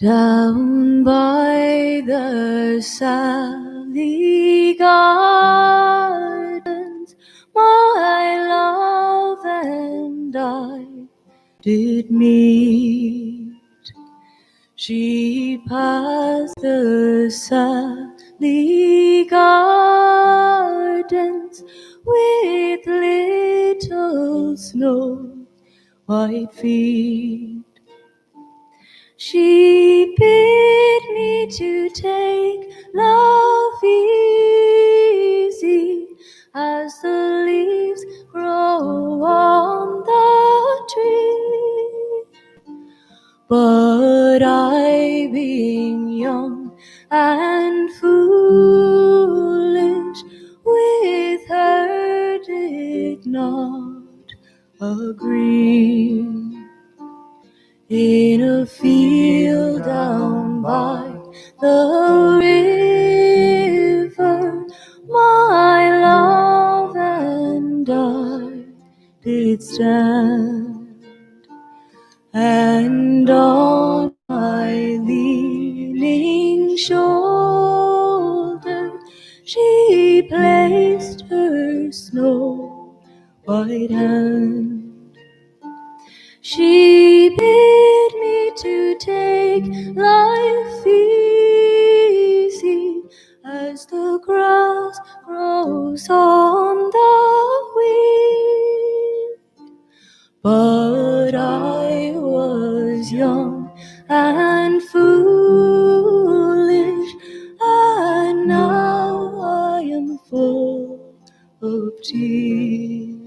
Down by the Sally Gardens, my love and I did meet. She passed the Sally Gardens with little snow white feet. She bid me to take love easy as the leaves grow on the tree. But I, being young and foolish, with her did not agree. In a field down by the river, my love and I did stand, and on my leaning shoulder she placed her snow white hand. She bid me to take life easy as the grass grows on the wind. But I was young and foolish, and now I am full of tears.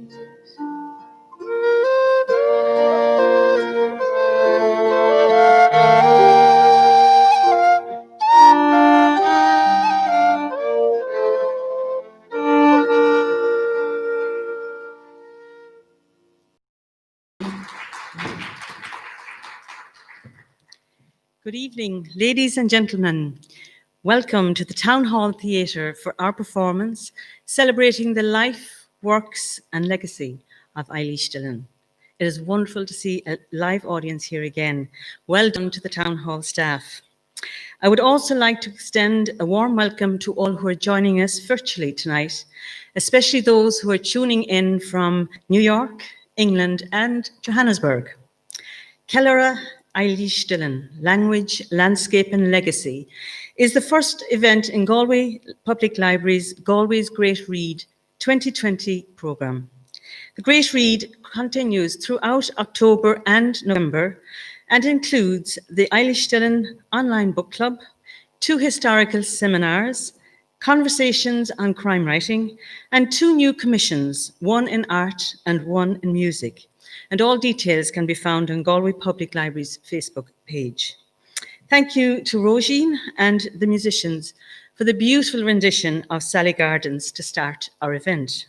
Good evening, ladies and gentlemen. Welcome to the Town Hall Theatre for our performance celebrating the life, works and legacy of Eilish Dillon. It is wonderful to see a live audience here again. Well done to the Town Hall staff. I would also like to extend a warm welcome to all who are joining us virtually tonight, especially those who are tuning in from New York, England and Johannesburg. Kellara Eilish Dillon, Language, Landscape and Legacy is the first event in Galway Public Library's Galway's Great Read 2020 programme. The Great Read continues throughout October and November and includes the Eilish Dillon Online Book Club, 2 historical seminars, conversations on crime writing, and 2 new commissions, one in art and one in music. And all details can be found on Galway Public Library's Facebook page. Thank you to Roisin and the musicians for the beautiful rendition of Sally Gardens to start our event.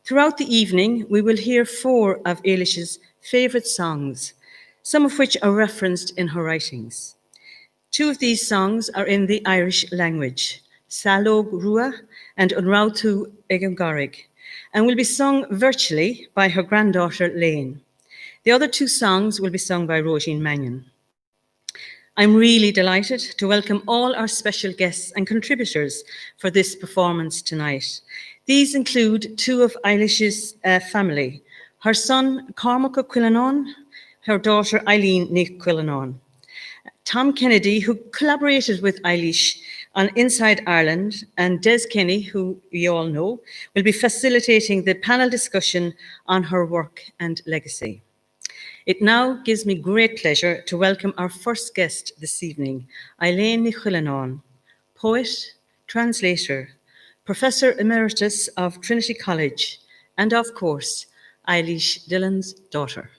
Throughout the evening, we will hear 4 of Eilish's favourite songs, some of which are referenced in her writings. 2 of these songs are in the Irish language, Salog Rua and Unrautu Egamgarig, and will be sung virtually by her granddaughter Lane. The other 2 songs will be sung by Roisin Mannion. I'm really delighted to welcome all our special guests and contributors for this performance tonight. These include 2 of Eilish's family, her son Cormac Quillenon, her daughter Eileen Nick Quillenon. Tom Kennedy, who collaborated with Eilish on Inside Ireland, and Des Kenny, who you all know, will be facilitating the panel discussion on her work and legacy. It now gives me great pleasure to welcome our first guest this evening, Eileen Ní Chuilleanáin, poet, translator, Professor Emeritus of Trinity College, and of course, Eilish Dillon's daughter.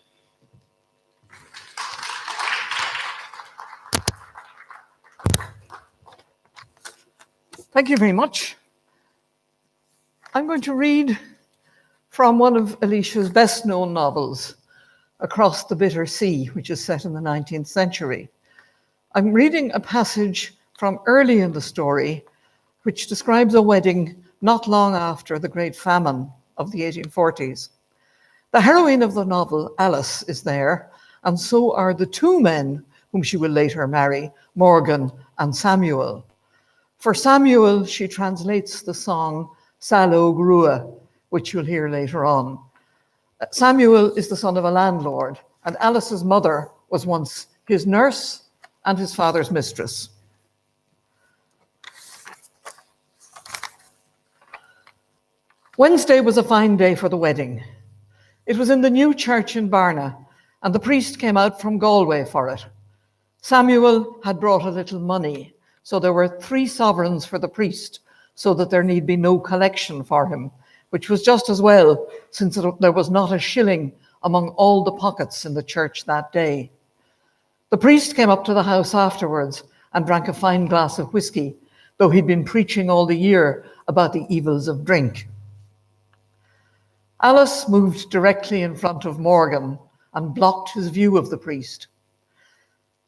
Thank you very much. I'm going to read from one of Eilish's best-known novels, Across the Bitter Sea, which is set in the 19th century. I'm reading a passage from early in the story, which describes a wedding not long after the Great Famine of the 1840s. The heroine of the novel, Alice, is there, and so are the 2 men whom she will later marry, Morgan and Samuel. For Samuel, she translates the song Salo Grua, which you'll hear later on. Samuel is the son of a landlord, and Alice's mother was once his nurse and his father's mistress. Wednesday was a fine day for the wedding. It was in the new church in Barna, and the priest came out from Galway for it. Samuel had brought a little money, so there were 3 sovereigns for the priest, so that there need be no collection for him, which was just as well, since there was not a shilling among all the pockets in the church that day. The priest came up to the house afterwards and drank a fine glass of whiskey, though he'd been preaching all the year about the evils of drink. Alice moved directly in front of Morgan and blocked his view of the priest.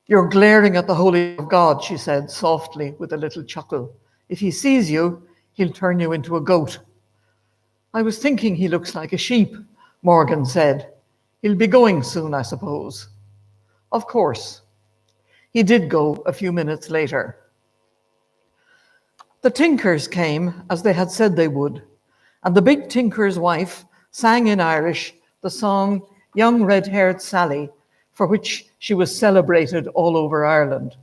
"You're glaring at the Holy of God," she said softly with a little chuckle. "If he sees you, he'll turn you into a goat." "I was thinking he looks like a sheep," Morgan said. "He'll be going soon, I suppose." Of course. He did go a few minutes later. The Tinkers came as they had said they would, and the big tinker's wife sang in Irish the song Young Red-Haired Sally, for which she was celebrated all over Ireland.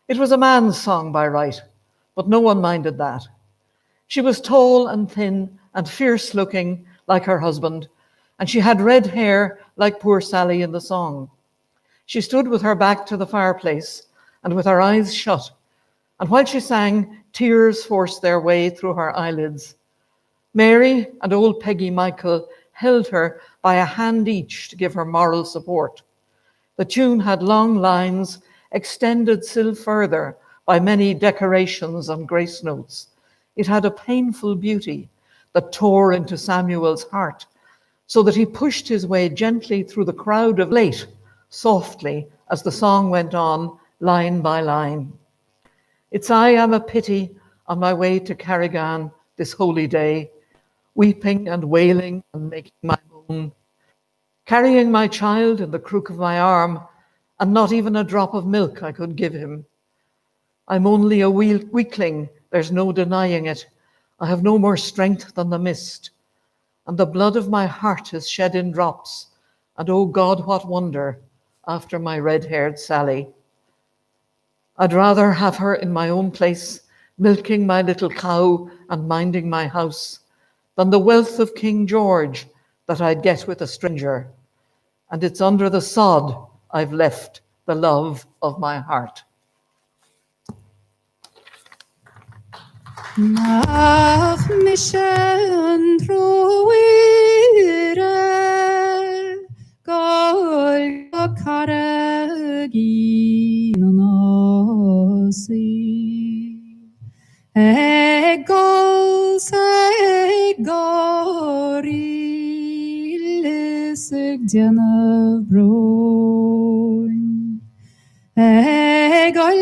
It was a man's song by right, but no one minded that. She was tall and thin and fierce-looking like her husband, and she had red hair like poor Sally in the song. She stood with her back to the fireplace and with her eyes shut, and while she sang, tears forced their way through her eyelids. Mary and old Peggy Michael held her by a hand each to give her moral support. The tune had long lines extended still further by many decorations and grace notes. It had a painful beauty that tore into Samuel's heart, so that he pushed his way gently through the crowd of late, softly, as the song went on, line by line. "It's I am a pity on my way to Carrigan this holy day, weeping and wailing and making my moan, carrying my child in the crook of my arm, and not even a drop of milk I could give him. I'm only a weakling, there's no denying it. I have no more strength than the mist, and the blood of my heart is shed in drops, and oh God, what wonder, after my red-haired Sally. I'd rather have her in my own place, milking my little cow and minding my house, than the wealth of King George that I'd get with a stranger. And it's under the sod I've left the love of my heart." Nach mission through Gol Caragi Nasi Egol Segorilis Janabron Egolunt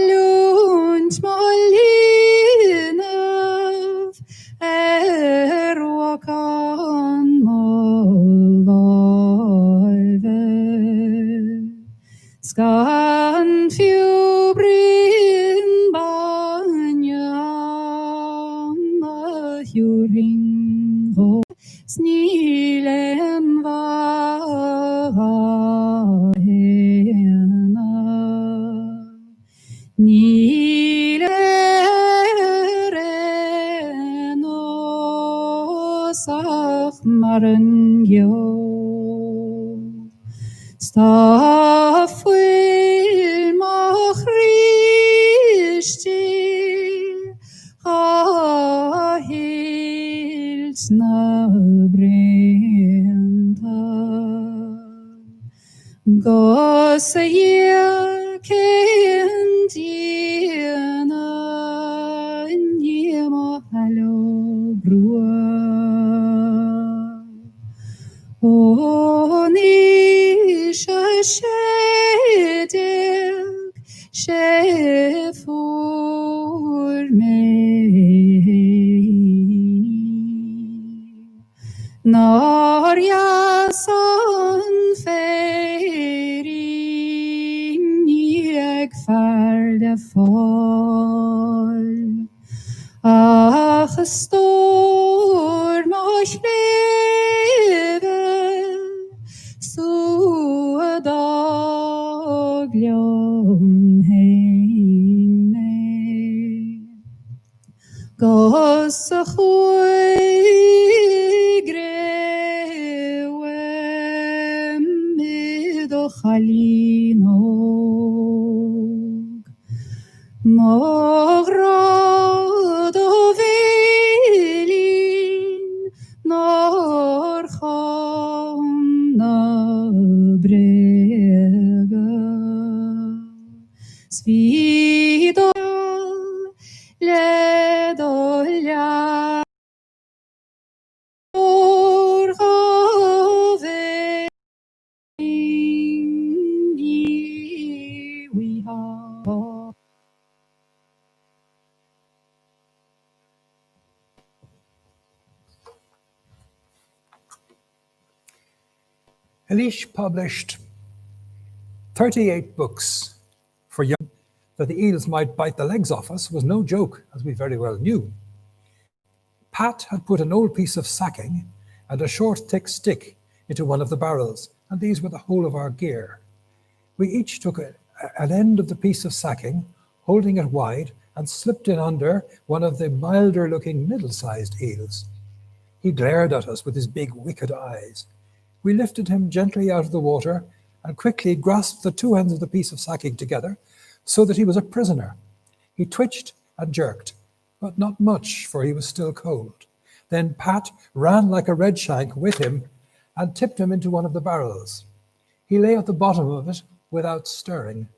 Molinav Erwakan Molove Skan Fubrin Banyam Mahuring Ho Snilen Vahena Nilere Sach Marangyo Stafil Machristi Chahils Nabrenta Gosaya Kendiana Nyema Halo Brua Onisha Shedek Shefur Meini Narya San Feri fall. Ach, een storm als leven, så daglig omheen mig. Gosse gooi grewe middelgalinog. Mograd of velin nor gamna brege. Svido ledolia nor gave we have. Elish published 38 books for young. That the eels might bite the legs off us was no joke, as we very well knew. Pat had put an old piece of sacking and a short, thick stick into one of the barrels, and these were the whole of our gear. We each took an end of the piece of sacking, holding it wide, and slipped in under one of the milder-looking middle-sized eels. He glared at us with his big, wicked eyes. We lifted him gently out of the water and quickly grasped the two ends of the piece of sacking together so that he was a prisoner. He twitched and jerked, but not much, for he was still cold. Then Pat ran like a redshank with him and tipped him into one of the barrels. He lay at the bottom of it without stirring.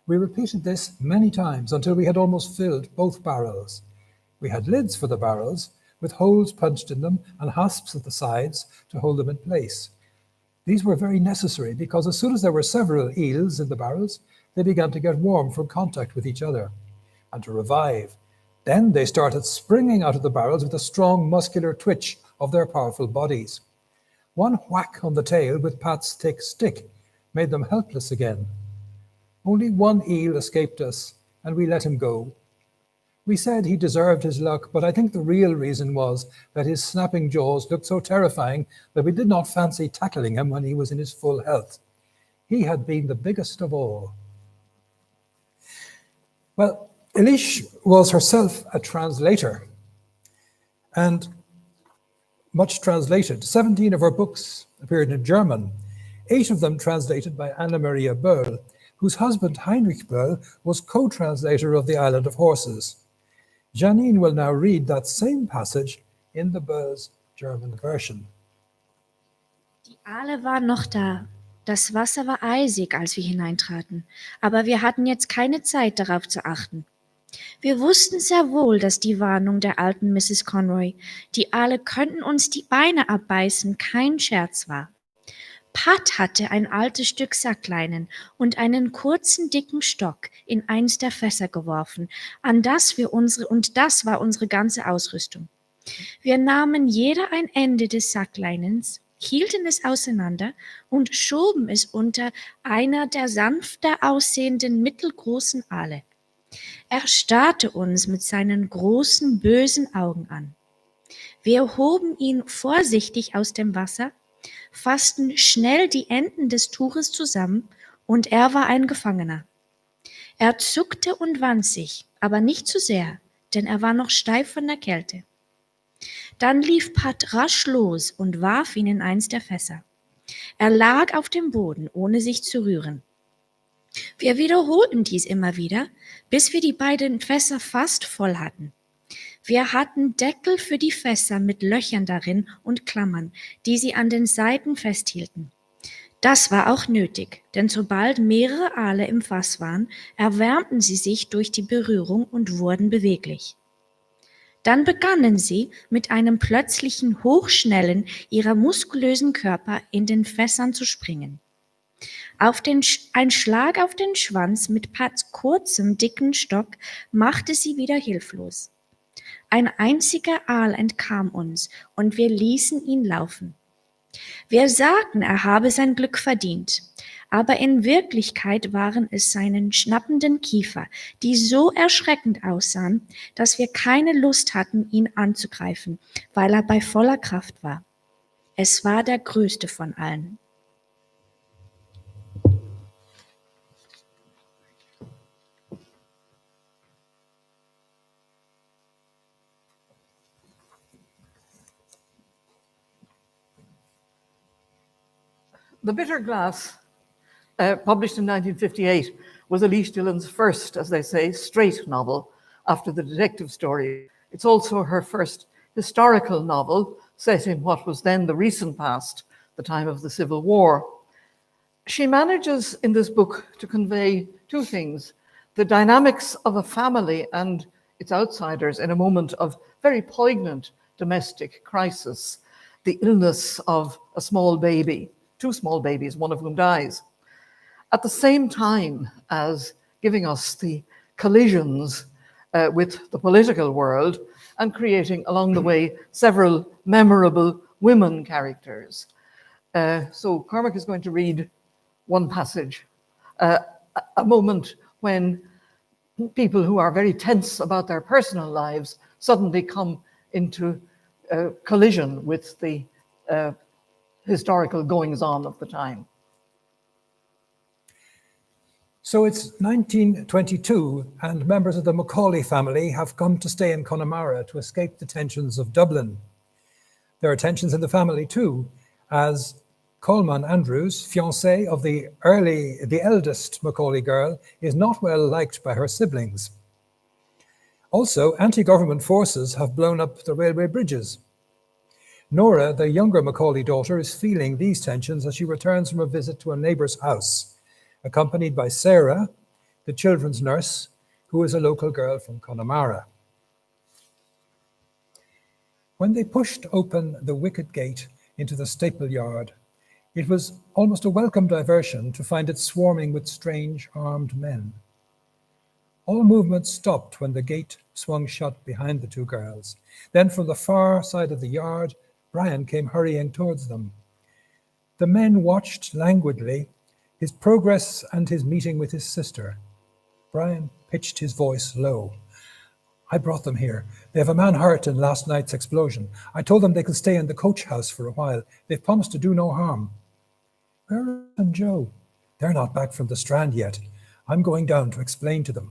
We repeated this many times until we had almost filled both barrels. We had lids for the barrels, with holes punched in them and hasps at the sides to hold them in place. These were very necessary because as soon as there were several eels in the barrels, they began to get warm from contact with each other and to revive. Then they started springing out of the barrels with a strong muscular twitch of their powerful bodies. One whack on the tail with Pat's thick stick made them helpless again. Only one eel escaped us, and we let him go. We said he deserved his luck, but I think the real reason was that his snapping jaws looked so terrifying that we did not fancy tackling him when he was in his full health. He had been the biggest of all. Well, Elish was herself a translator, and much translated. 17 of her books appeared in German, 8 of them translated by Anna Maria Böll, whose husband Heinrich Böll was co-translator of The Island of Horses. Janine will now read that same passage in the Böll's German version. Die Aale waren noch da. Das Wasser war eisig, als wir hineintraten, aber wir hatten jetzt keine Zeit, darauf zu achten. Wir wussten sehr wohl, dass die Warnung der alten Mrs. Conroy, die Aale könnten uns die Beine abbeißen, kein Scherz war. Pat hatte ein altes Stück Sackleinen und einen kurzen, dicken Stock in eins der Fässer geworfen, und das war unsere ganze Ausrüstung. Wir nahmen jeder ein Ende des Sackleinens, hielten es auseinander und schoben es unter einer der sanfter aussehenden mittelgroßen Aale. Er starrte uns mit seinen großen, bösen Augen an. Wir hoben ihn vorsichtig aus dem Wasser, fassten schnell die Enden des Tuches zusammen, und er war ein Gefangener. Er zuckte und wand sich, aber nicht zu sehr, denn er war noch steif von der Kälte. Dann lief Pat rasch los und warf ihn in eins der Fässer. Er lag auf dem Boden, ohne sich zu rühren. Wir wiederholten dies immer wieder, bis wir die beiden Fässer fast voll hatten. Wir hatten Deckel für die Fässer mit Löchern darin und Klammern, die sie an den Seiten festhielten. Das war auch nötig, denn sobald mehrere Aale im Fass waren, erwärmten sie sich durch die Berührung und wurden beweglich. Dann begannen sie mit einem plötzlichen Hochschnellen ihrer muskulösen Körper in den Fässern zu springen. Ein Schlag auf den Schwanz mit Pats kurzem, dicken Stock machte sie wieder hilflos. Ein einziger Aal entkam uns, und wir ließen ihn laufen. Wir sagten, er habe sein Glück verdient. Aber in Wirklichkeit waren es seine schnappenden Kiefer, die so erschreckend aussahen, dass wir keine Lust hatten, ihn anzugreifen, weil er bei voller Kraft war. Es war der größte von allen. The Bitter Glass, published in 1958, was Elise Dillon's first, as they say, straight novel after the detective story. It's also her first historical novel set in what was then the recent past, the time of the Civil War. She manages in this book to convey two things: the dynamics of a family and its outsiders in a moment of very poignant domestic crisis, the illness of a small baby, two small babies, one of whom dies, at the same time as giving us the collisions with the political world and creating along the way several memorable women characters. So Cormac is going to read one passage, a moment when people who are very tense about their personal lives suddenly come into collision with the historical goings-on of the time. So it's 1922, and members of the Macaulay family have come to stay in Connemara to escape the tensions of Dublin. There are tensions in the family too, as Coleman Andrews, fiancée of the eldest Macaulay girl, is not well liked by her siblings. Also, anti-government forces have blown up the railway bridges. Nora, the younger Macaulay daughter, is feeling these tensions as she returns from a visit to a neighbour's house, accompanied by Sarah, the children's nurse, who is a local girl from Connemara. When they pushed open the wicket gate into the staple yard, it was almost a welcome diversion to find it swarming with strange armed men. All movement stopped when the gate swung shut behind the two girls. Then from the far side of the yard, Brian came hurrying towards them. The men watched languidly his progress and his meeting with his sister. Brian pitched his voice low. I brought them here. They have a man hurt in last night's explosion. I told them they could stay in the coach house for a while. They've promised to do no harm. Where are Ruth and Joe? They're not back from the Strand yet. I'm going down to explain to them.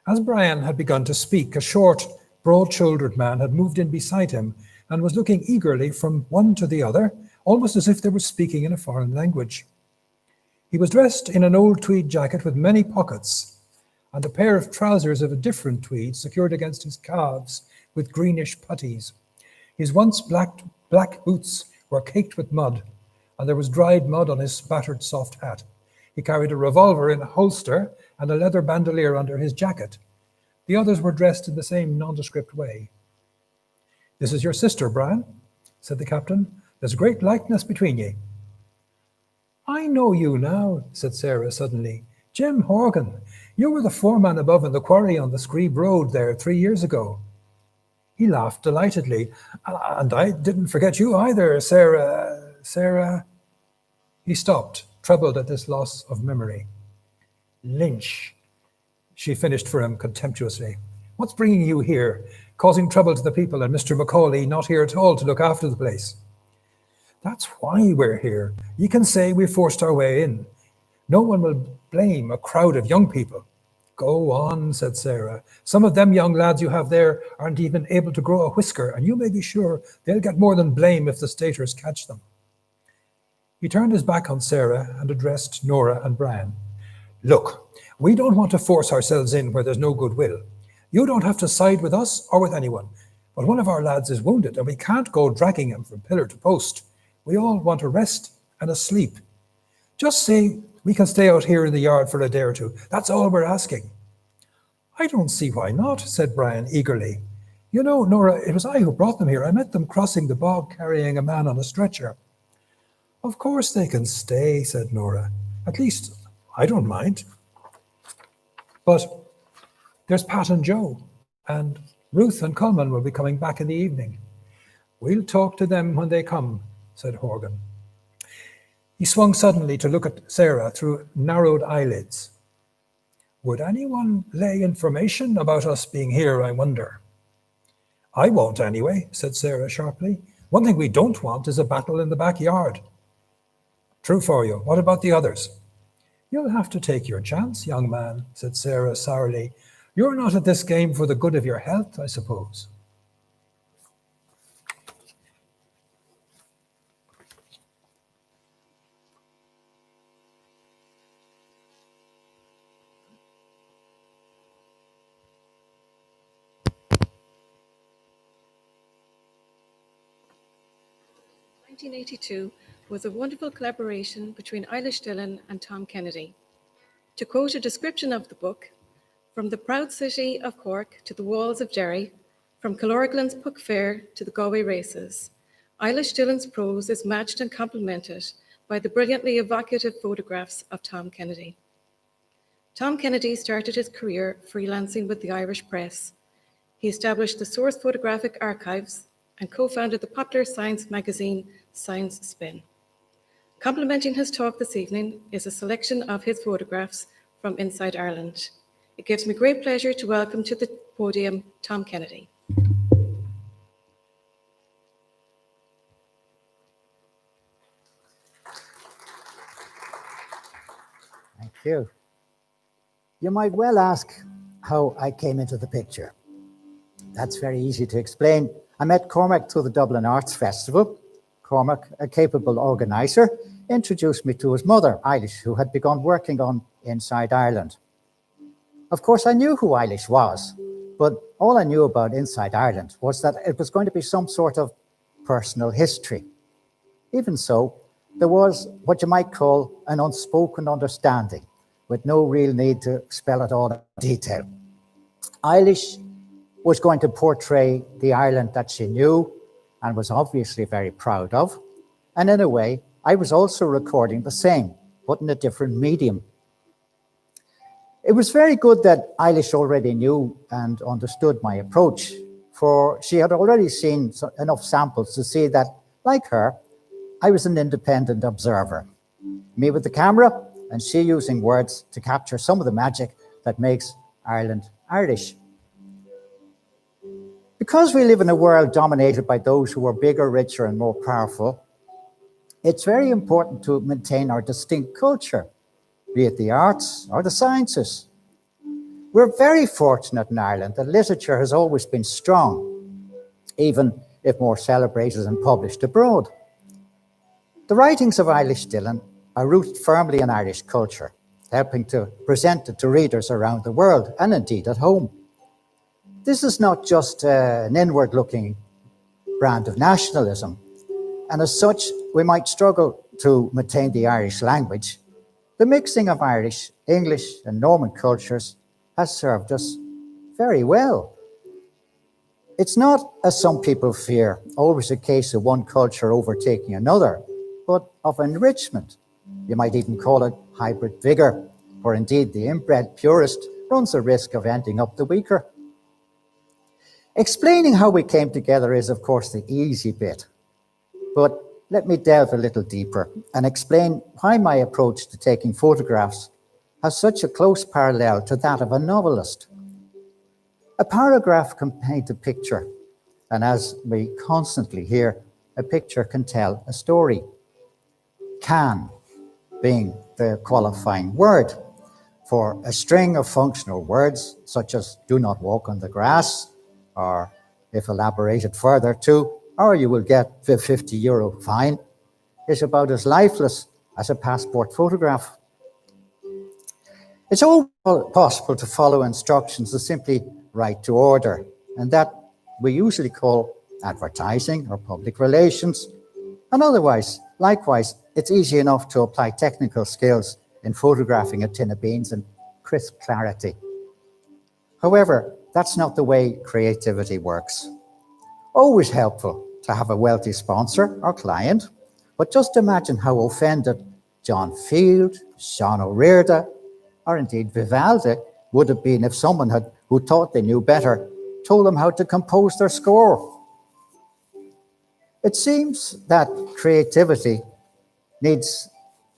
As Brian had begun to speak, a short, broad-shouldered man had moved in beside him and was looking eagerly from one to the other, almost as if they were speaking in a foreign language. He was dressed in an old tweed jacket with many pockets, and a pair of trousers of a different tweed secured against his calves with greenish puttees. His once black boots were caked with mud, and there was dried mud on his spattered soft hat. He carried a revolver in a holster and a leather bandolier under his jacket. The others were dressed in the same nondescript way. This is your sister, Brian, said the captain. There's a great likeness between ye. I know you now, said Sarah suddenly. Jim Horgan, you were the foreman above in the quarry on the Screeb Road there 3 years ago. He laughed delightedly. And I didn't forget you either, Sarah. He stopped, troubled at this loss of memory. Lynch, she finished for him contemptuously. What's bringing you here, causing trouble to the people, and Mr. Macaulay not here at all to look after the place? That's why we're here. You can say we forced our way in. No one will blame a crowd of young people. Go on, said Sarah. Some of them young lads you have there aren't even able to grow a whisker, and you may be sure they'll get more than blame if the staters catch them. He turned his back on Sarah and addressed Nora and Brian. Look, we don't want to force ourselves in where there's no goodwill. You don't have to side with us or with anyone, but one of our lads is wounded and we can't go dragging him from pillar to post. We all want a rest and a sleep. Just say we can stay out here in the yard for a day or two. That's all we're asking. I don't see why not, said Brian eagerly. You know, Nora, it was I who brought them here. I met them crossing the bog carrying a man on a stretcher. Of course they can stay, said Nora. At least I don't mind. But there's Pat and Joe, and Ruth and Coleman will be coming back in the evening. We'll talk to them when they come, said Horgan. He swung suddenly to look at Sarah through narrowed eyelids. Would anyone lay information about us being here, I wonder? I won't anyway, said Sarah sharply. One thing we don't want is a battle in the backyard. True for you. What about the others? You'll have to take your chance, young man, said Sarah sourly. You're not at this game for the good of your health, I suppose. "1982 was a wonderful collaboration between Eilish Dillon and Tom Kennedy. To quote a description of the book, from the proud city of Cork to the walls of Derry, from Killorglann's Puck Fair to the Galway races, Eilish Dillon's prose is matched and complemented by the brilliantly evocative photographs of Tom Kennedy. Tom Kennedy started his career freelancing with the Irish Press. He established the Source Photographic Archives and co-founded the popular science magazine Science Spin. Complementing his talk this evening is a selection of his photographs from Inside Ireland. It gives me great pleasure to welcome to the podium Tom Kennedy. Thank you. You might well ask how I came into the picture. That's very easy to explain. I met Cormac through the Dublin Arts Festival. Cormac, a capable organiser, introduced me to his mother, Eilish, who had begun working on Inside Ireland. Of course, I knew who Eilish was, but all I knew about Inside Ireland was that it was going to be some sort of personal history. Even so, there was what you might call an unspoken understanding, with no real need to spell it all in detail. Eilish was going to portray the Ireland that she knew and was obviously very proud of. And in a way, I was also recording the same, but in a different medium. It was very good that Eilish already knew and understood my approach, for she had already seen enough samples to see that, like her, I was an independent observer. Me with the camera, and she using words to capture some of the magic that makes Ireland Irish. Because we live in a world dominated by those who are bigger, richer, and more powerful, it's very important to maintain our distinct culture, be it the arts or the sciences. We're very fortunate in Ireland that literature has always been strong, even if more celebrated and published abroad. The writings of Eilish Dillon are rooted firmly in Irish culture, helping to present it to readers around the world and indeed at home. This is not just an inward-looking brand of nationalism, and as such, we might struggle to maintain the Irish language. The mixing of Irish, English, and Norman cultures has served us very well. It's not, as some people fear, always a case of one culture overtaking another, but of enrichment. You might even call it hybrid vigor, for indeed the inbred purist runs the risk of ending up the weaker. Explaining how we came together is, of course, the easy bit. But let me delve a little deeper and explain why my approach to taking photographs has such a close parallel to that of a novelist. A paragraph can paint a picture, and as we constantly hear, a picture can tell a story. Can being the qualifying word for a string of functional words, such as do not walk on the grass, or if elaborated further to, or you will get a €50 fine, is about as lifeless as a passport photograph. It's all possible to follow instructions to simply write to order, and that we usually call advertising or public relations. And otherwise, likewise, it's easy enough to apply technical skills in photographing a tin of beans in crisp clarity. However, that's not the way creativity works. Always helpful to have a wealthy sponsor or client, but just imagine how offended John Field, Sean O'Riordan, or indeed Vivaldi would have been if someone who thought they knew better told them how to compose their score. It seems that creativity needs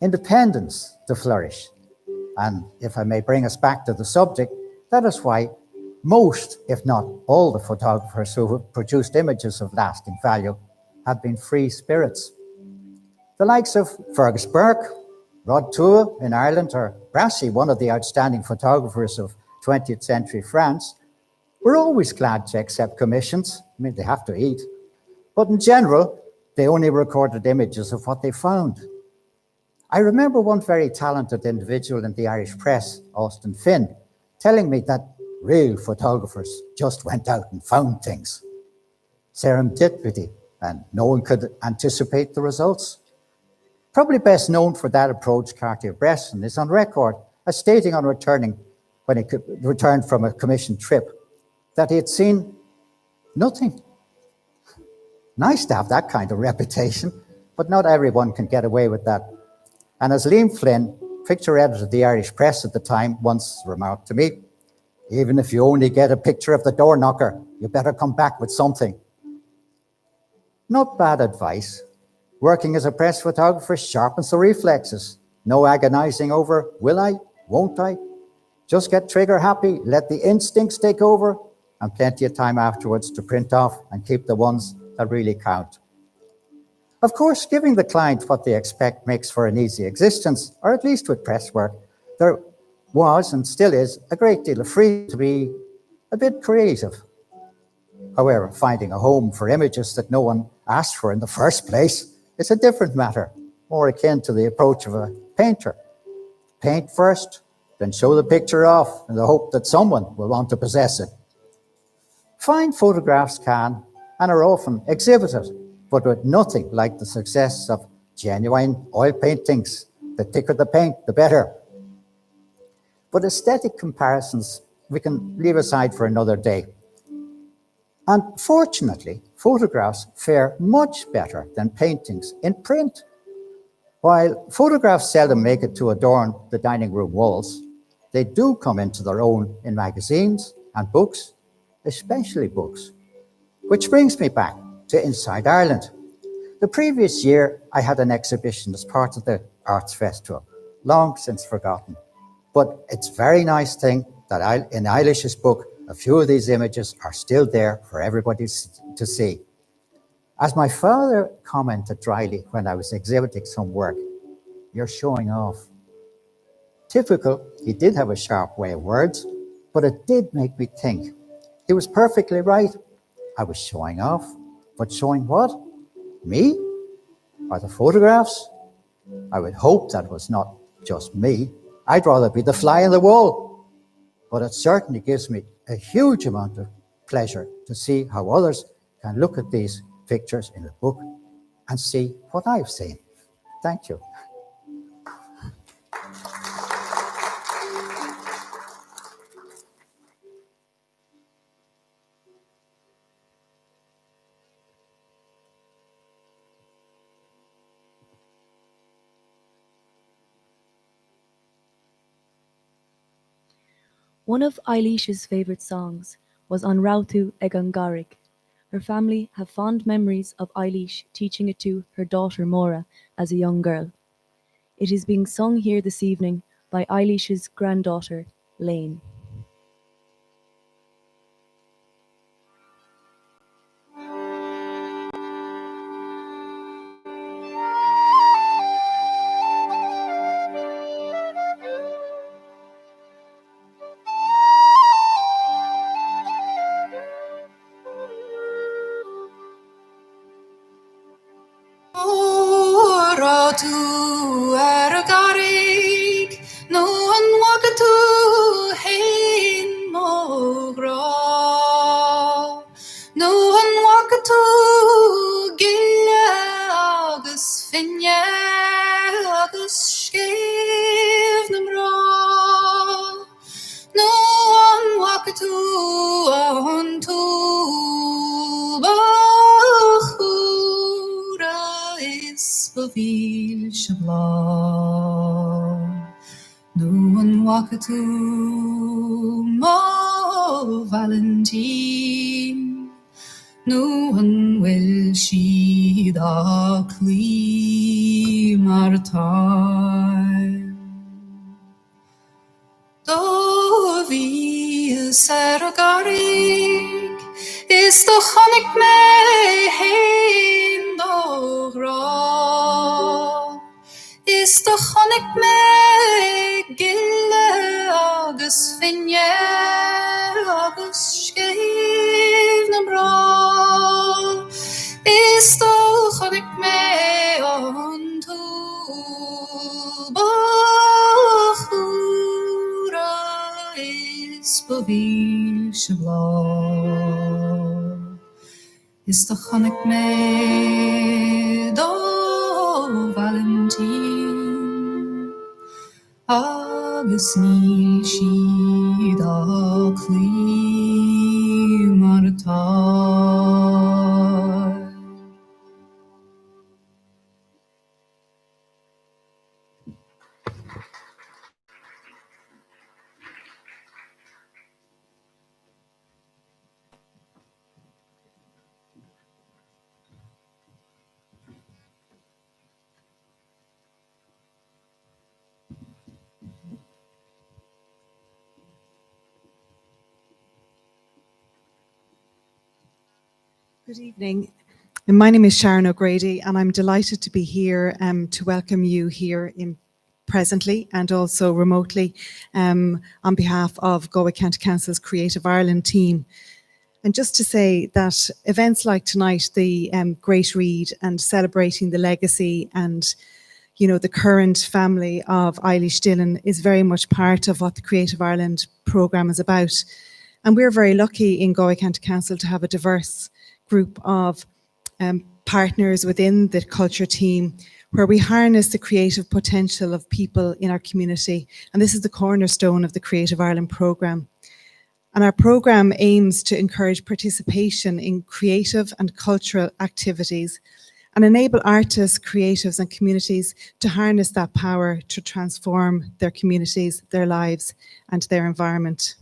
independence to flourish. And if I may bring us back to the subject, that is why most, if not all, the photographers who have produced images of lasting value have been free spirits. The likes of Fergus Burke, Rod Tua in Ireland, or Brassey, one of the outstanding photographers of 20th century France, were always glad to accept commissions. I mean, they have to eat. But in general, they only recorded images of what they found. I remember one very talented individual in the Irish press, Austin Finn, telling me that real photographers just went out and found things. Serendipity, and no one could anticipate the results. Probably best known for that approach, Cartier-Bresson is on record as stating on returning, when he returned from a commissioned trip, that he had seen nothing. Nice to have that kind of reputation, but not everyone can get away with that. And as Liam Flynn, picture editor of the Irish Press at the time, once remarked to me, even if you only get a picture of the door knocker, you better come back with something. Not bad advice. Working as a press photographer sharpens the reflexes. No agonizing over, will I, won't I? Just get trigger happy, let the instincts take over, and plenty of time afterwards to print off and keep the ones that really count. Of course, giving the client what they expect makes for an easy existence, or at least with press work. There was and still is a great deal of freedom to be a bit creative. However, finding a home for images that no one asked for in the first place is a different matter, more akin to the approach of a painter. Paint first, then show the picture off in the hope that someone will want to possess it. Fine photographs can and are often exhibited, but with nothing like the success of genuine oil paintings. The thicker the paint, the better. But aesthetic comparisons we can leave aside for another day. Unfortunately, photographs fare much better than paintings in print. While photographs seldom make it to adorn the dining room walls, they do come into their own in magazines and books, especially books. Which brings me back to Inside Ireland. The previous year, I had an exhibition as part of the Arts Festival, long since forgotten. But it's a very nice thing that in Eilish's book, a few of these images are still there for everybody to see. As my father commented dryly when I was exhibiting some work, "You're showing off." Typical, he did have a sharp way of words, but it did make me think. He was perfectly right. I was showing off, but showing what? Me? Or the photographs? I would hope that was not just me. I'd rather be the fly in the wall. But it certainly gives me a huge amount of pleasure to see how others can look at these pictures in a book and see what I've seen. Thank you. One of Eilish's favourite songs was An Rautu ag an Garrig. Her family have fond memories of Eilish teaching it to her daughter Maura as a young girl. It is being sung here this evening by Eilish's granddaughter, Lane. Ratu garig, no one walk to hein mogra, no one walk to gilja agus finja agus skev numra, no one walk to on to Bavil Shabla. No one walk to Mo Valentine. No one will she da clí mar time. Do bhí ar a garig, is do chonig me hain do rá. Is do chonig me gille agus finne agus skeif na bra. Is do chonig me on túl bachúra is boví se blá. Is do chonig me do Valentine agus níl siad á clí mar atá. Good evening. My name is Sharon O'Grady, and I'm delighted to be here to welcome you here presently and also remotely on behalf of Galway County Council's Creative Ireland team. And just to say that events like tonight, the Great Read and celebrating the legacy and the current family of Eilish Dillon is very much part of what the Creative Ireland programme is about. And we're very lucky in Galway County Council to have a diverse group of partners within the culture team where we harness the creative potential of people in our community. And this is the cornerstone of the Creative Ireland programme. And our programme aims to encourage participation in creative and cultural activities and enable artists, creatives and communities to harness that power to transform their communities, their lives and their environment.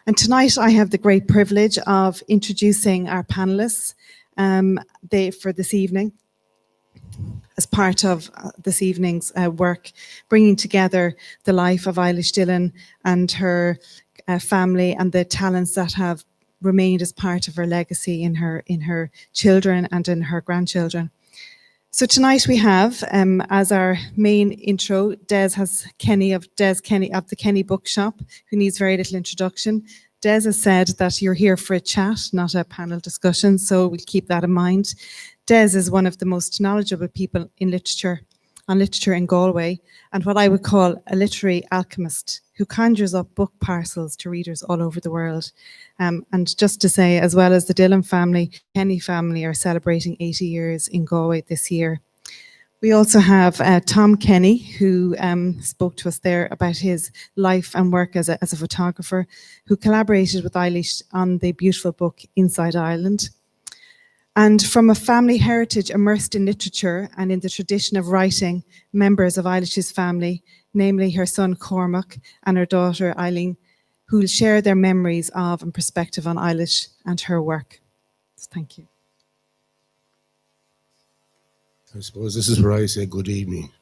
And tonight I have the great privilege of introducing our panellists for this evening as part of this evening's work, bringing together the life of Eilish Dillon and her family and the talents that have remained as part of her legacy in her children and in her grandchildren. So tonight we have, as our main intro, Des Kenny of the Kenny Bookshop, who needs very little introduction. Des has said that you're here for a chat, not a panel discussion, so we'll keep that in mind. Des is one of the most knowledgeable people in literature in Galway, and what I would call a literary alchemist who conjures up book parcels to readers all over the world. And just to say, as well as the Dillon family, Kenny family are celebrating 80 years in Galway this year. We also have Tom Kenny, who spoke to us there about his life and work as a photographer, who collaborated with Eilish on the beautiful book Inside Ireland. And from a family heritage immersed in literature and in the tradition of writing, members of Eilish's family, namely her son Cormac and her daughter Eileen, who will share their memories of and perspective on Eilish and her work. Thank you. I suppose this is where I say good evening.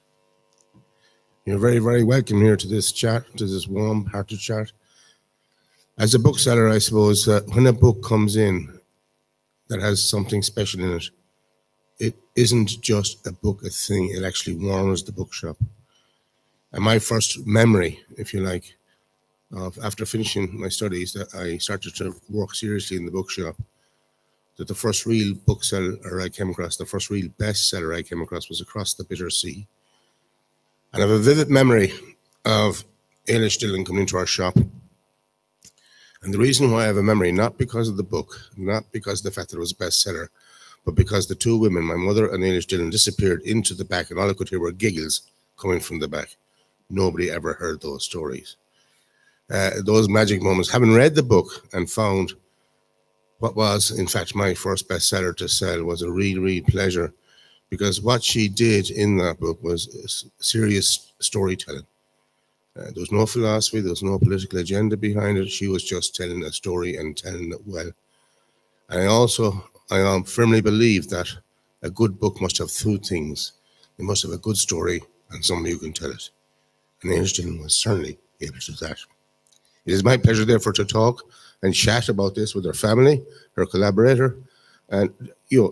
You're very, very welcome here to this chat, to this warm-hearted chat. As a bookseller, I suppose when a book comes in that has something special in it, it isn't just a book, a thing, it actually warms the bookshop. And my first memory, if you like, of after finishing my studies, that I started to work seriously in the bookshop, that the first real bookseller I came across, the first real bestseller I came across was Across the Bitter Sea. And I have a vivid memory of Eilish Dillon coming into our shop. And the reason why I have a memory, not because of the book, not because of the fact that it was a bestseller, but because the two women, my mother and Eilish Dillon, disappeared into the back, and all I could hear were giggles coming from the back. Nobody ever heard those stories. Those magic moments, having read the book and found what was, in fact, my first bestseller to sell, was a real, real pleasure, because what she did in that book was serious storytelling. There was no philosophy, there was no political agenda behind it. She was just telling a story and telling it well. And I firmly believe that a good book must have two things. It must have a good story and somebody who can tell it. And Éilish Dillon was certainly able to do that. It is my pleasure, therefore, to talk and chat about this with her family, her collaborator, and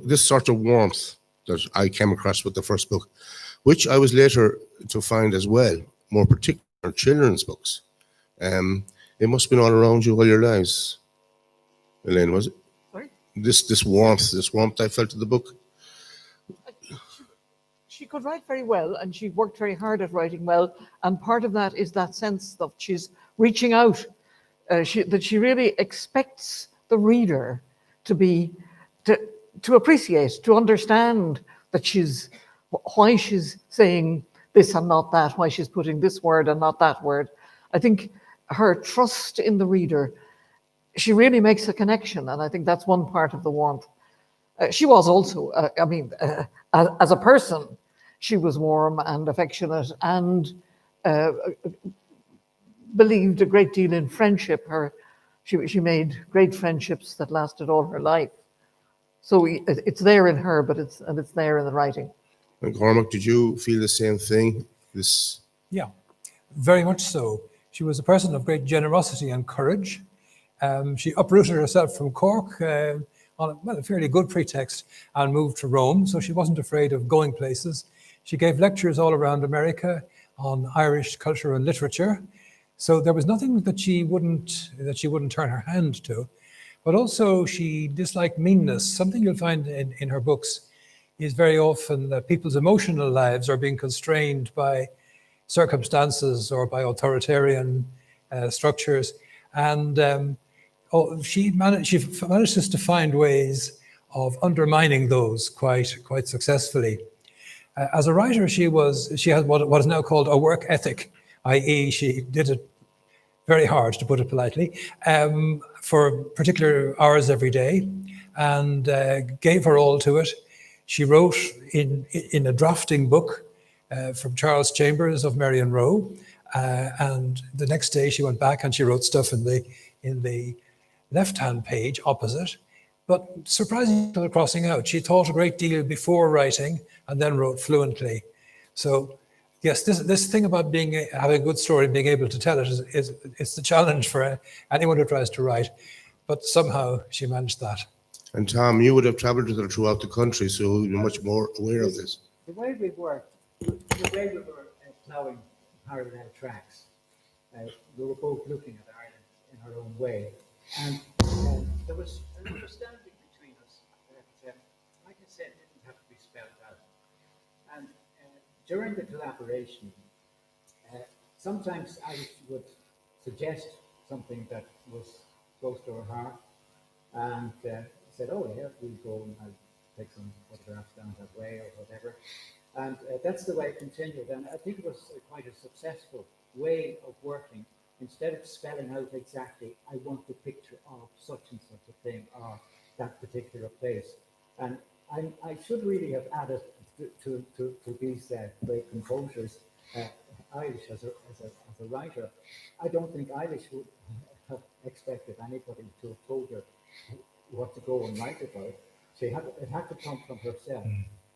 this sort of warmth that I came across with the first book, which I was later to find as well, more particular children's books. It must have been all around you all your lives, Elaine, was it? Sorry? This warmth I felt in the book. She could write very well, and she worked very hard at writing well. And part of that is that sense that she's reaching out, that she really expects the reader to appreciate, to understand that why she's saying this and not that, why she's putting this word and not that word. I think her trust in the reader, she really makes a connection, and I think that's one part of the warmth. She was also, as a person, she was warm and affectionate and believed a great deal in friendship. She made great friendships that lasted all her life. So it's there in her, but it's there in the writing. And Cormac, did you feel the same thing? Yeah, very much so. She was a person of great generosity and courage. She uprooted herself from Cork on a fairly good pretext and moved to Rome, so she wasn't afraid of going places. She gave lectures all around America on Irish culture and literature, so there was nothing that she wouldn't turn her hand to. But also she disliked meanness. Something you'll find in her books is very often that people's emotional lives are being constrained by circumstances or by authoritarian structures, and she manages to find ways of undermining those quite successfully. As a writer, she had what is now called a work ethic, i.e. she did it very hard, to put it politely, for particular hours every day, and gave her all to it. She wrote in a drafting book from Charles Chambers of Merrion Row, and the next day she went back and she wrote stuff in the left-hand page opposite. But surprisingly, crossing out, she thought a great deal before writing and then wrote fluently. So yes, this thing about having a good story and being able to tell it is the challenge for anyone who tries to write. But somehow she managed that. And Tom, you would have travelled with her throughout the country, so you're much more aware of this. The way we worked, the way we were ploughing parallel tracks, we were both looking at Ireland in our own way. And there was an understanding between us that, like I said, didn't have to be spelled out. And during the collaboration, sometimes I would suggest something that was close to her heart, and said, "Oh, yeah, we'll go and I'll take some photographs down that way or whatever." And that's the way it continued. And I think it was quite a successful way of working. Instead of spelling out exactly, I want the picture of such and such a thing or that particular place. And I should really have added to these great composers, Eilish as a writer. I don't think Eilish would have expected anybody to have told her what to go and write about. It had to come from herself.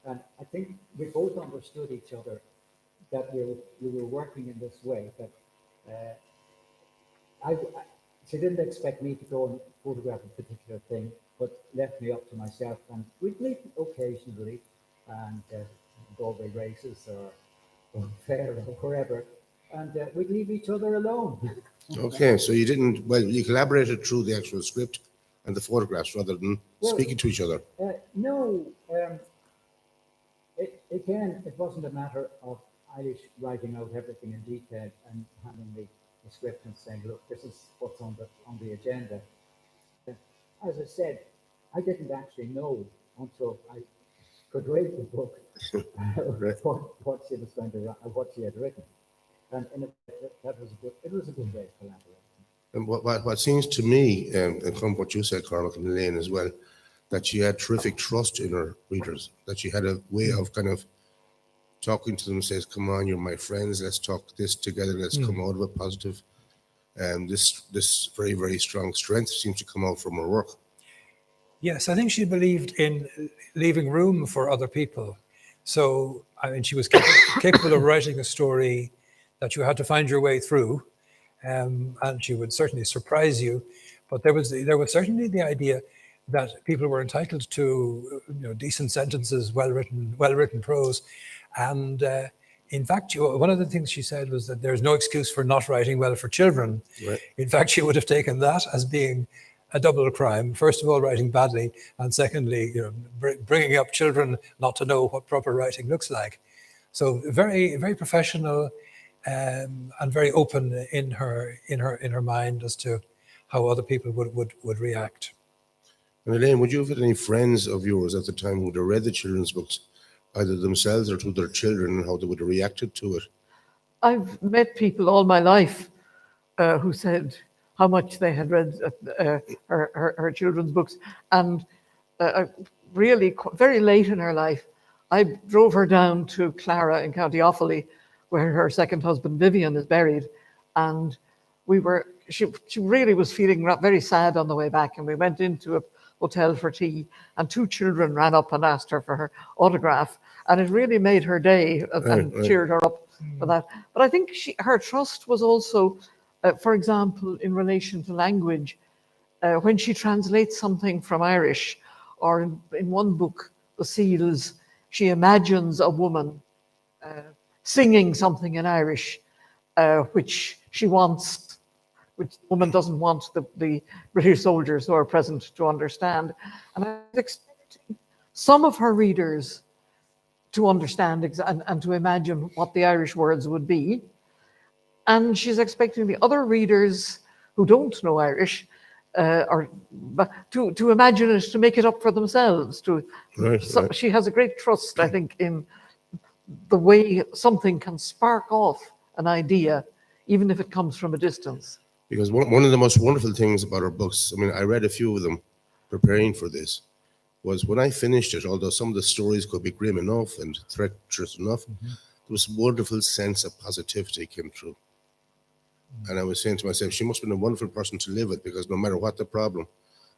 And I think we both understood each other, that we were working in this way, that she didn't expect me to go and photograph a particular thing, but left me up to myself. And we'd meet occasionally, and Galway races or fair or wherever, and we'd leave each other alone. Okay, so you collaborated through the actual script and the photographs rather than speaking to each other. No, it wasn't a matter of Eilish writing out everything in detail and handing me the script and saying, "Look, this is what's on the agenda." As I said, I didn't actually know until I could read the book what she was going to write, what she had written, and it was a good way of collaborating. And what seems to me, and from what you said, Cormac and Elaine as well, that she had terrific trust in her readers, that she had a way of kind of talking to them, says, "Come on, you're my friends, let's talk this together, let's come out of it positive." And this very, very strong strength seems to come out from her work. Yes, I think she believed in leaving room for other people. So, I mean, she was capable of writing a story that you had to find your way through, and she would certainly surprise you. But there was certainly the idea that people were entitled to, decent sentences, well written prose, and in fact, one of the things she said was that there's no excuse for not writing well for children. Right. In fact, she would have taken that as being a double crime. First of all, writing badly, and secondly, bringing up children not to know what proper writing looks like. So very, very professional, and very open in her mind as to how other people would react. And Elaine, would you have had any friends of yours at the time who would have read the children's books, either themselves or to their children, and how they would have reacted to it? I've met people all my life who said how much they had read her children's books, and really very late in her life, I drove her down to Clara in County Offaly, where her second husband Vivian is buried, and she really was feeling very sad on the way back, and we went into a hotel for tea, and two children ran up and asked her for her autograph, and it really made her day and cheered her up for that. But I think her trust was also, for example, in relation to language, when she translates something from Irish, or in one book, The Seals, she imagines a woman singing something in Irish, which she wants, which the woman doesn't want the British soldiers who are present to understand. And I was expecting some of her readers to understand and to imagine what the Irish words would be. And she's expecting the other readers who don't know Irish to imagine it, to make it up for themselves. Right. She has a great trust, I think, in the way something can spark off an idea, even if it comes from a distance. Because one of the most wonderful things about her books, I mean, I read a few of them preparing for this, was when I finished it, although some of the stories could be grim enough and treacherous enough, there was a wonderful sense of positivity came through. And I was saying to myself, she must have been a wonderful person to live with, because no matter what the problem,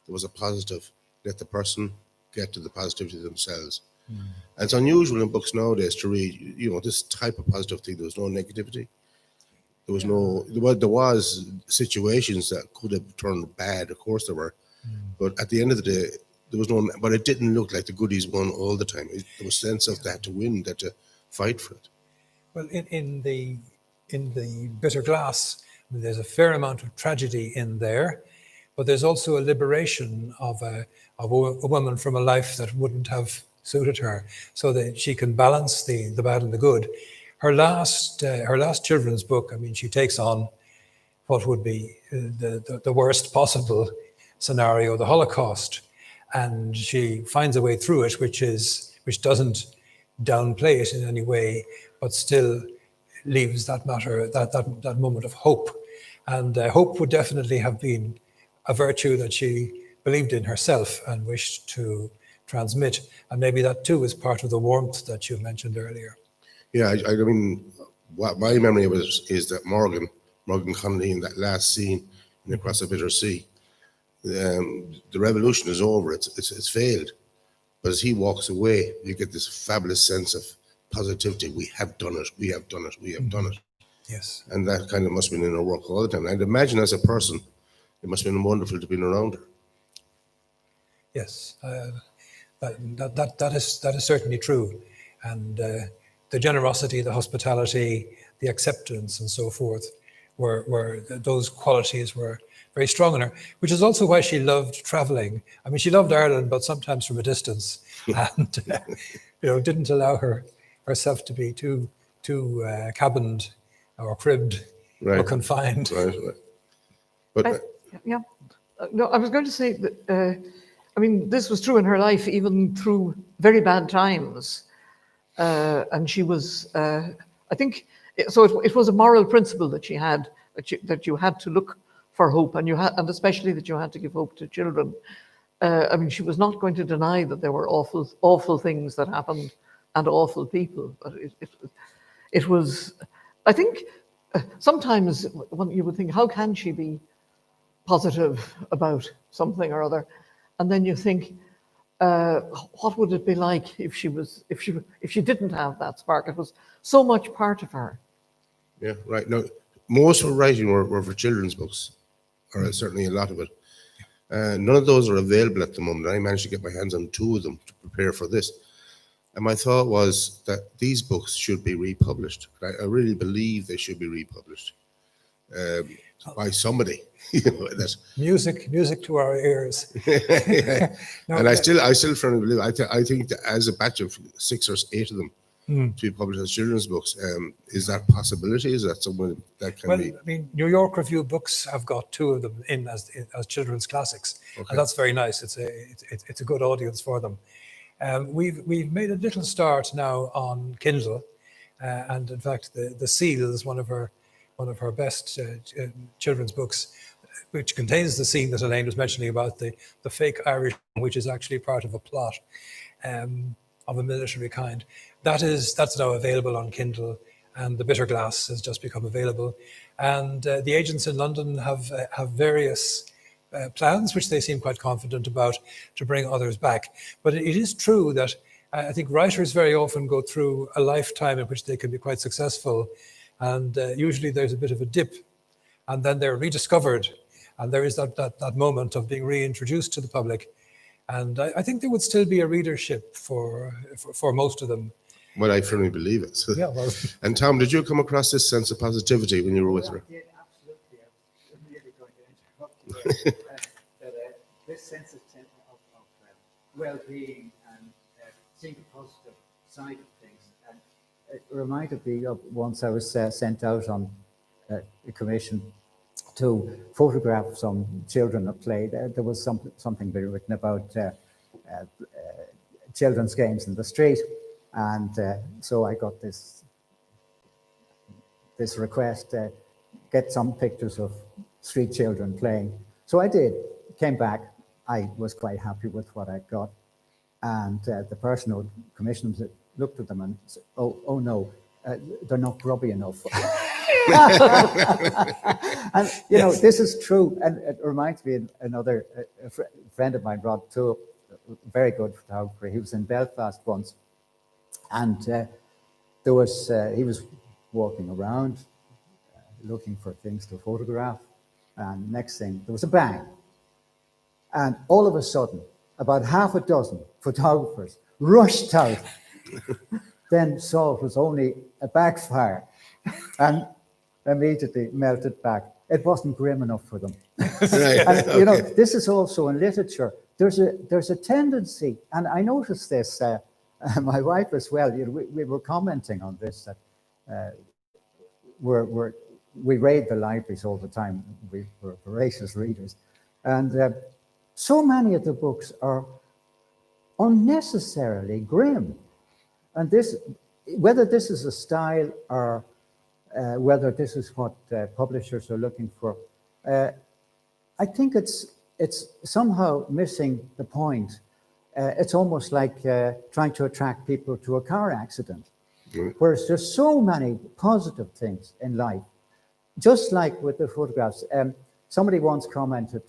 there was a positive. Let the person get to the positivity themselves. And it's unusual in books nowadays to read, this type of positive thing. There was no negativity. There was there was situations that could have turned bad. Of course there were, but at the end of the day, there was no. But it didn't look like the goodies won all the time. There was a sense of that to win, that to fight for it. Well, in the Bitter Glass, there's a fair amount of tragedy in there, but there's also a liberation of a woman from a life that wouldn't have suited her, so that she can balance the bad and the good. Her last children's book, I mean, she takes on what would be the worst possible scenario, the Holocaust, and she finds a way through it, which doesn't downplay it in any way, but still leaves that moment of hope. And hope would definitely have been a virtue that she believed in herself and wished to transmit. And maybe that too is part of the warmth that you mentioned earlier. Yeah, I mean, what my memory of it is that Morgan Connolly in that last scene in Across the Bitter Sea, the revolution is over, it's failed. But as he walks away, you get this fabulous sense of positivity. We have done it, we have done it, we have done it. Yes. And that kind of must have been in her work all the time. I'd imagine as a person, it must have been wonderful to be around her. Yes, that is certainly true. And the generosity, the hospitality, the acceptance, and so forth, those qualities were very strong in her, which is also why she loved traveling. I mean, she loved Ireland, but sometimes from a distance, and didn't allow herself to be too cabined or cribbed or confined. Right. But no, I was going to say that. I mean, this was true in her life, even through very bad times. And she was, I think, so it was a moral principle that she had, that you had to look for hope, and especially that you had to give hope to children. I mean, she was not going to deny that there were awful things that happened and awful people, but it was, I think, sometimes you would think, how can she be positive about something or other? and then you think, what would it be like if she didn't have that spark? It was so much part of her. Yeah, right. Now, most of her writing were for children's books, or certainly a lot of it. None of those are available at the moment. I managed to get my hands on 2 of them to prepare for this. And my thought was that these books should be republished. I really believe they should be republished by somebody. That's Music to our ears. yeah. No, And I still firmly believe. I think that as a batch of 6 or 8 of them to be published as children's books, is that possibility? Is that someone that can be? I mean, New York Review Books have got 2 of them in as children's classics, and that's very nice. It's a good audience for them. We've made a little start now on Kindle, and in fact, the Seal is one of her best children's books, which contains the scene that Elaine was mentioning about the fake Irish, which is actually part of a plot of a military kind. That's now available on Kindle, and The Bitter Glass has just become available. And the agents in London have various plans, which they seem quite confident about, to bring others back. But it is true that I think writers very often go through a lifetime in which they can be quite successful, and usually there's a bit of a dip, and then they're rediscovered, and there is that moment of being reintroduced to the public. And I think there would still be a readership for most of them. Well, I firmly believe it. So. Yeah, well. And Tom, did you come across this sense of positivity when you were with her? I did, absolutely. I was really going to interrupt you. This sense of well-being and seeing the positive side of things. And it reminded me of once I was sent out on a commission to photograph some children at play. There was something being written about children's games in the street. And so I got this request, get some pictures of street children playing. So I did, came back. I was quite happy with what I got. And the person who commissioned them looked at them and said, oh no, they're not grubby enough. And, you know, this is true. And it reminds me of another friend of mine, Rod Tulip, a very good photographer. He was in Belfast once. And he was walking around looking for things to photograph. And next thing, there was a bang. And all of a sudden, about half a dozen photographers rushed out, then saw it was only a backfire and immediately melted back. It wasn't grim enough for them. Right. And, you know, this is also in literature. There's a tendency, and I noticed this, my wife as well, you know, we were commenting on this, that we raid the libraries all the time. We're voracious readers. And so many of the books are unnecessarily grim. And this, whether this is a style or whether this is what publishers are looking for, I think it's somehow missing the point. It's almost like trying to attract people to a car accident, whereas there's so many positive things in life. Just like with the photographs, somebody once commented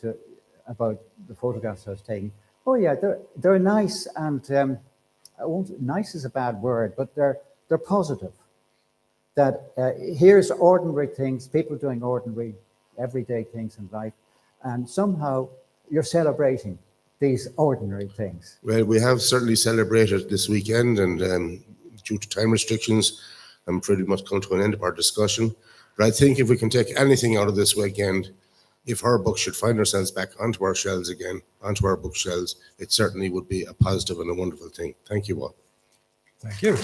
about the photographs I was taking. Oh yeah, they're nice, and nice is a bad word, but they're positive. That here's ordinary things, people doing ordinary, everyday things in life, and somehow you're celebrating these ordinary things. Well, we have certainly celebrated this weekend, and due to time restrictions, I'm pretty much come to an end of our discussion. But I think if we can take anything out of this weekend, if our books should find ourselves back onto our shelves again, onto our bookshelves, it certainly would be a positive and a wonderful thing. Thank you all. Thank you.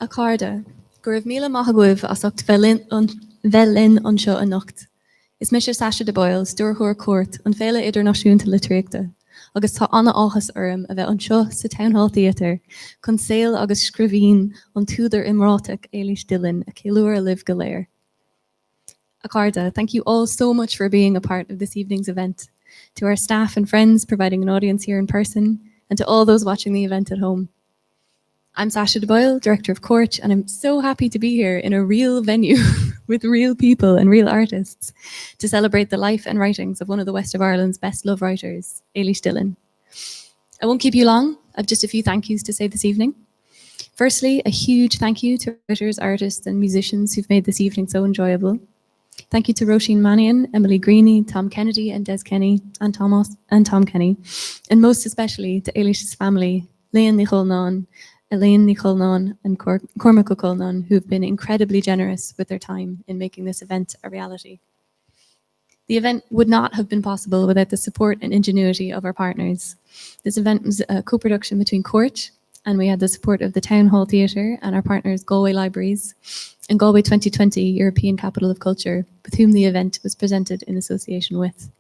Acharda, gur raibh míle maith agóibh as ucht bheith linn anseo a nocht. Is mis Sasha de Boyle, dúrthóir cuairt an féile idirnáisiúnta litríochta, agus tá anna áchas orm a bheith anseo sa Town Hall Theatre, chun saoil agus scribhín an túidir imráteach Eilish Dillon a céiliúr a libh go léir. Akarda, thank you all so much for being a part of this evening's event. To our staff and friends providing an audience here in person, and to all those watching the event at home. I'm Sasha DeBoyle, Director of Court, and I'm so happy to be here in a real venue with real people and real artists to celebrate the life and writings of one of the West of Ireland's best love writers, Eilish Dillon. I won't keep you long. I've just a few thank yous to say this evening. Firstly, a huge thank you to writers, artists, and musicians who've made this evening so enjoyable. Thank you to Roisin Mannion, Emily Greeny, Tom Kennedy, and Des Kenny, and Tom Kenny, and most especially to Eilish's family, Léon Nicholnan, Elaine Nicholnan, and Cormac O'Colnan, who have been incredibly generous with their time in making this event a reality. The event would not have been possible without the support and ingenuity of our partners. This event was a co-production between Court, and we had the support of the Town Hall Theatre and our partners Galway Libraries, and Galway 2020 European Capital of Culture, with whom the event was presented in association with.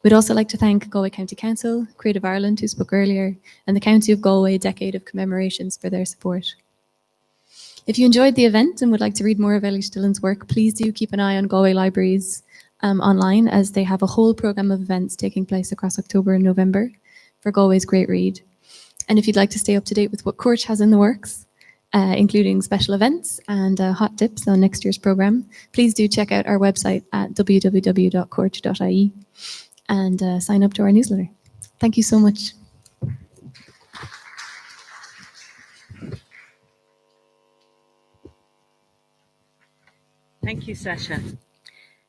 We'd also like to thank Galway County Council, Creative Ireland, who spoke earlier, and the County of Galway Decade of Commemorations for their support. If you enjoyed the event and would like to read more of Eilish Dillon's work, please do keep an eye on Galway Libraries online, as they have a whole programme of events taking place across October and November for Galway's Great Read. And if you'd like to stay up to date with what Court has in the works, including special events and hot tips on next year's programme, please do check out our website at www.court.ie and sign up to our newsletter. Thank you so much. Thank you, Sasha.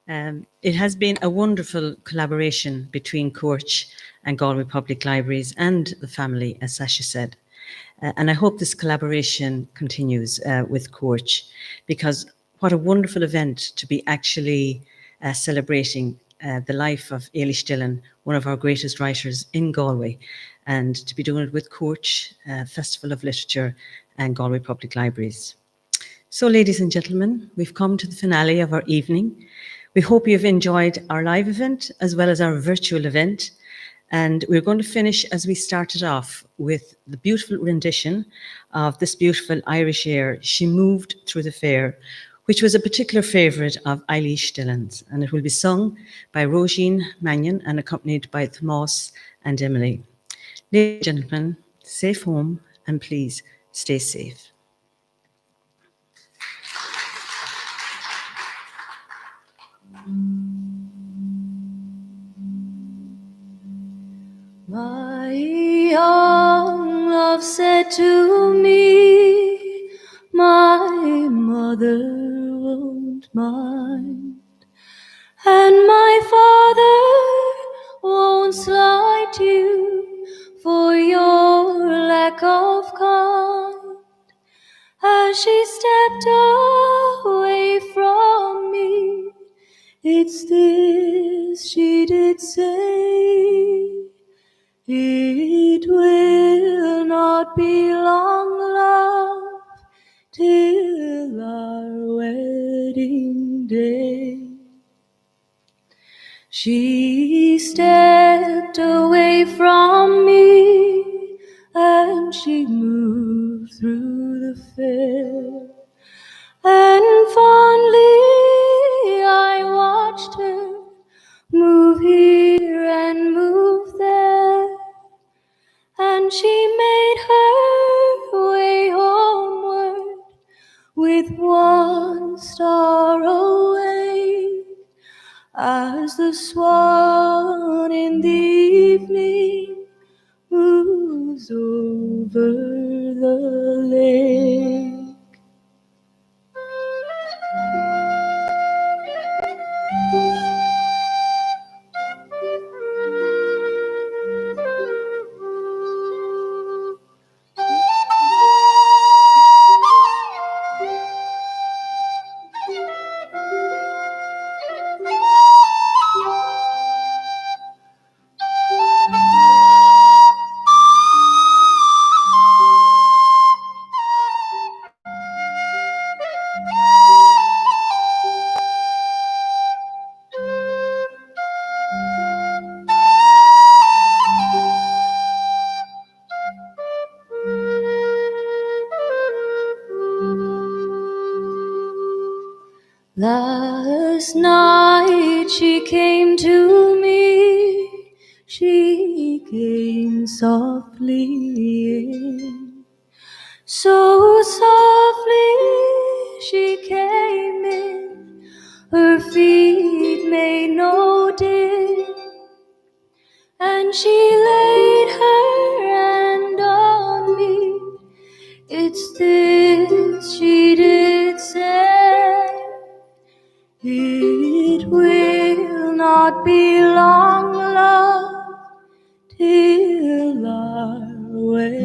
It has been a wonderful collaboration between Court and Galway Public Libraries and the family, as Sasha said. And I hope this collaboration continues with Court, because what a wonderful event to be actually celebrating the life of Eilish Dillon, one of our greatest writers in Galway, and to be doing it with Court, Festival of Literature and Galway Public Libraries. So, ladies and gentlemen, we've come to the finale of our evening. We hope you've enjoyed our live event as well as our virtual event. And we're going to finish as we started off with the beautiful rendition of this beautiful Irish air, She Moved Through the Fair, which was a particular favourite of Eilish Dillon's. And it will be sung by Roisin Mannion and accompanied by Tomás and Emily. Ladies and gentlemen, safe home and please stay safe. My young love said to me, my mother won't mind, and my father won't slight you for your lack of kind. As she stepped away from me, it's this she did say: it will not be long, love, till our wedding day. She stepped away from me and she moved through the fair, and fondly I watched her move here and move there, and she made her way homeward with one star away, as the swan in the evening moves over the lake. Last night she came to me, she came softly in. So softly she came in, her feet made no din, and she laid her hand on me. It's this she did say, it will not be long, love, till our wedding